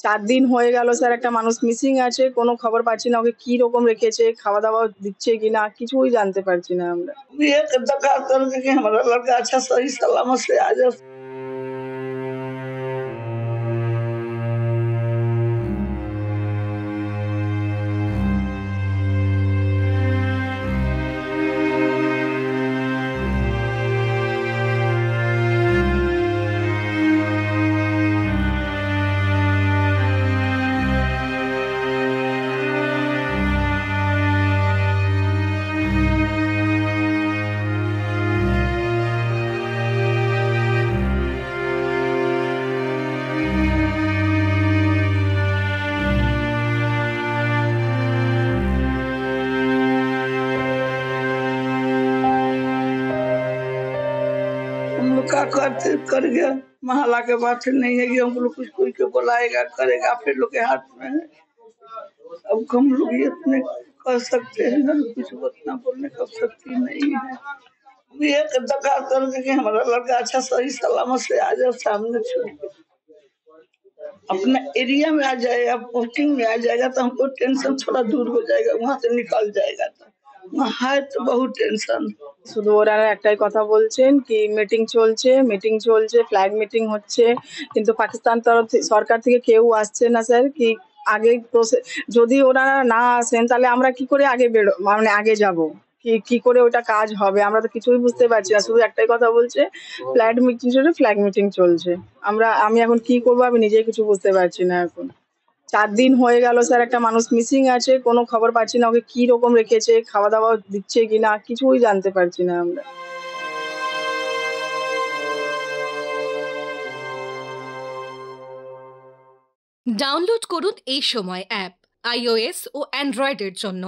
৪ দিন হয়ে গেল স্যার, একটা মানুষ মিসিং আছে। কোনো খবর পাচ্ছি না। ওকে কি রকম রেখেছে, খাওয়া-দাওয়া দিচ্ছে কিনা কিছুই জানতে পারছি না আমরা। ये दुआ करेंगे कि हमारा लड़का अच्छा सही सलामत से आ जाए। हम लोग का करते कर गया मोहल्ला के बात नहीं है कि हम लोग कुछ कोई के बुलाएगा करेगा फिर लोग के हाथ में है। अब हम लोग ये इतने कर सकते हैं ना, कुछ उतना बोलने का शक्ति नहीं है। ये दुआ करेंगे कि हमारा लड़का अच्छा सही सलामत से आ जाए, सामने छोड़ के अपना एरिया में आ जाएगा, पोस्टिंग में आ जाएगा तो हमको टेंशन थोड़ा दूर हो जाएगा, वहाँ से निकल जाएगा। तो वहाँ है तो बहुत टेंशन। শুধু ওরা একটাই কথা বলছেন কি মিটিং চলছে, ফ্ল্যাগ মিটিং হচ্ছে। কিন্তু পাকিস্তান সরকার থেকে কেউ আসছে না স্যার। কি আগে যদি ওনারা না আসেন তাহলে আমরা কি করে আগে মানে আগে যাব? কি করে ওটা কাজ হবে? আমরা তো কিছুই বুঝতে পারছি না। শুধু একটাই কথা বলছে, ফ্ল্যাগ মিটিং চলছে। আমি এখন কি করব আমি নিজেই কিছু বুঝতে পারছি না এখন। ৪ দিন হয়ে গেল স্যার, একটা মানুষ মিসিং আছে। কোনো খবর পাচ্ছি না। ওকে কি রকম রেখেছে, খাওয়া-দাওয়া দিচ্ছে কিনা কিছুই জানতে পারছি না আমরা। ডাউনলোড করুন এই সময় অ্যাপ iOS ও অ্যান্ড্রয়েডের জন্য।